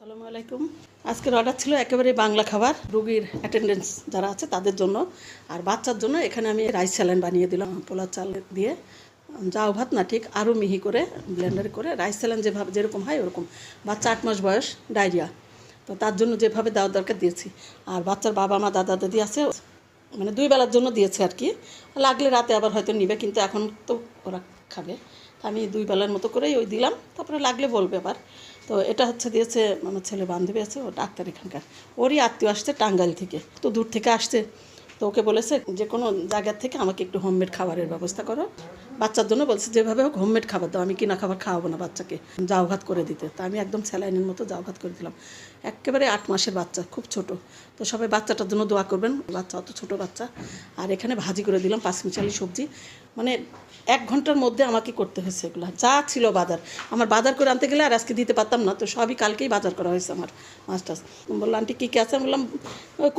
আসসালামু আলাইকুম। আজকের অর্ডার ছিল একেবারে বাংলা খাবার, রোগীর অ্যাটেন্ডেন্স যারা আছে তাদের জন্য আর বাচ্চার জন্য। এখানে আমি রাইস স্যালাইন বানিয়ে দিলাম পোলা চাল দিয়ে, যাও ভাত না ঠিক আরও মিহি করে ব্লেন্ডারে করে রাইস স্যালাইন যেভাবে যেরকম হয় ওরকম। বাচ্চা 8 মাস বয়স, ডায়রিয়া, তো তার জন্য যেভাবে দেওয়ার দরকার দিয়েছি। আর বাচ্চার বাবা মা দাদা দাদি আছে, মানে 2 বেলার জন্য দিয়েছে আর কি। লাগলে রাতে আবার হয়তো নিবে, কিন্তু এখন তো ওরা খাবে, আমি 2 বেলার মতো করেই ওই দিলাম, তারপরে লাগলে বলবে আবার। তো এটা হচ্ছে দিয়েছে আমার ছেলে বান্ধবী আছে, ও ডাক্তার এখানকার, ওরই আত্মীয় আসছে টাঙ্গাইল থেকে, তো দূর থেকে আসছে। তো ওকে বলেছে যে কোনো জায়গার থেকে আমাকে একটু হোমমেড খাবারের ব্যবস্থা করো। বাচ্চার জন্য বলছে যেভাবে হোক হোমমেড খাবার দাও, আমি কিনা খাবার খাওয়াবো না বাচ্চাকে, জাউ ভাত করে দিতে। তা আমি একদম স্যালাইনের মতো জাউ ভাত করে দিলাম। একেবারে 8 মাসের বাচ্চা, খুব ছোট। তো সবাই বাচ্চাটার জন্য দোয়া করবেন, বাচ্চা অত ছোটো বাচ্চা। আর এখানে ভাজি করে দিলাম 5 মিশালি সবজি, মানে 1 ঘন্টার মধ্যে আমাকে করতে হয়েছে এগুলো। যা ছিল বাজার, আমার বাজার করে আনতে গেলে আর আজকে দিতে পারতাম না, তো সবই কালকেই বাজার করা হয়েছে আমার। মাছ টাছ বললো আন্টি কী কী আছে, আমি বললাম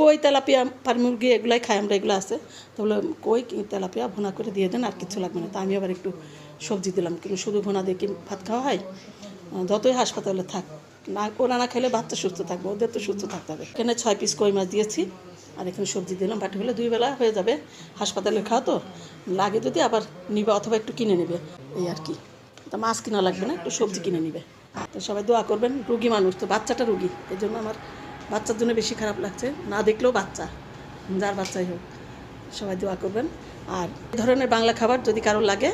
কই তেলাপিয়া ফার্মি মুরগি এগুলাই খাই আমরা, এগুলো আছে। তো বললো কই তেলাপিয়া ভুনা করে দিয়ে দেন, আর কিছু লাগবে না। তা আমি আবার একটু সবজি দিলাম, কিন্তু শুধু ভুনা দিয়ে কি ভাত খাওয়া হয়? যতই হাসপাতালে থাক না, ওরা না খেলে বাচ্চা সুস্থ থাকবে, ওদের তো সুস্থ থাকতে হবে। এখানে 6 পিস কই মাছ দিয়েছি, আর এখানে সবজি দিলাম। বাটি হলে 2 বেলা হয়ে যাবে, হাসপাতালে খাওয়া তো, লাগে যদি আবার নিবে অথবা একটু কিনে নেবে, এই আর কি। তা মাছ কিনা লাগবে না, একটু সবজি কিনে নিবে। তো সবাই দোয়া করবেন, রুগী মানুষ তো, বাচ্চাটা রুগী, এই জন্য আমার বাচ্চার জন্য বেশি খারাপ লাগছে, না দেখলেও বাচ্চা, যার বাচ্চাই হোক। সবাই দোয়া করবেন। আর এই ধরনের বাংলা খাবার যদি কারো লাগে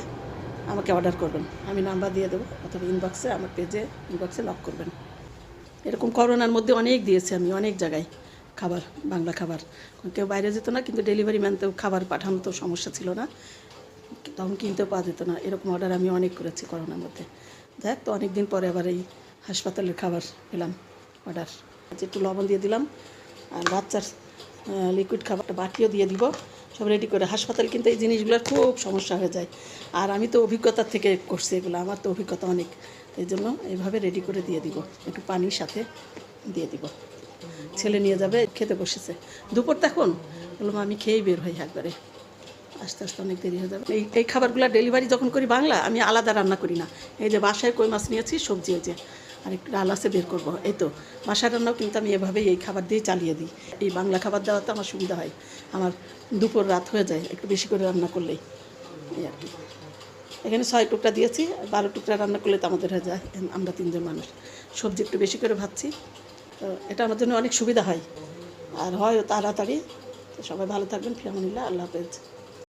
আমাকে অর্ডার করবেন, আমি নাম্বার দিয়ে দেবো, অথবা ইনবক্সে, আমার পেজে ইনবক্সে লক করবেন। এরকম করোনার মধ্যে অনেক দিয়েছি আমি, অনেক জায়গায় খাবার, বাংলা খাবার। কেউ বাইরে যেত না, কিন্তু ডেলিভারি ম্যান তো খাবার পাঠানো তো সমস্যা ছিল না, তখন কিনতেও পাওয়া যেত না। এরকম অর্ডার আমি অনেক করেছি করোনার মধ্যে। দেখ তো অনেক দিন পরে আবার এই হাসপাতালের খাবার পেলাম অর্ডার। একটু লবণ দিয়ে দিলাম, আর বাচ্চার লিকুইড খাবারটা বাটিও দিয়ে দিব, সব রেডি করে। হাসপাতাল কিন্তু এই জিনিসগুলোর খুব সমস্যা হয়ে যায়, আর আমি তো অভিজ্ঞতার থেকে করছি এগুলো, আমার তো অভিজ্ঞতা অনেক, এই জন্য এইভাবে রেডি করে দিয়ে দিব, একটু পানির সাথে দিয়ে দিব। ছেলে নিয়ে যাবে, খেতে বসেছে দুপুর, তখন বললাম আমি খেয়েই বের হই একবারে, আস্তে আস্তে অনেক দেরি হয়ে যাবে। এই খাবারগুলো ডেলিভারি যখন করি বাংলা, আমি আলাদা রান্না করি না। এই যে বাসায় কই মাছ নিয়েছি, সবজি এই যে, আর একটু ডাল আছে বের করবো, এই তো। বাসার রান্নাও কিন্তু আমি এভাবেই এই খাবার দিয়ে চালিয়ে দিই। এই বাংলা খাবার দেওয়াতে আমার সুবিধা হয়, আমার দুপুর রাত হয়ে যায় একটু বেশি করে রান্না করলেই, এই আর কি। এখানে 6 টুকরা দিয়েছি, 12 টুকরা রান্না করলে তো আমাদের হয়ে যায়, আমরা 3 জন মানুষ। সবজি একটু বেশি করে ভাবছি, তো এটা আমার জন্য অনেক সুবিধা হয়, আর হয় তাড়াতাড়ি। তো সবাই ভালো থাকবেন, ফিয়ামানিল্লাহ, আল্লাহ হাফেজ।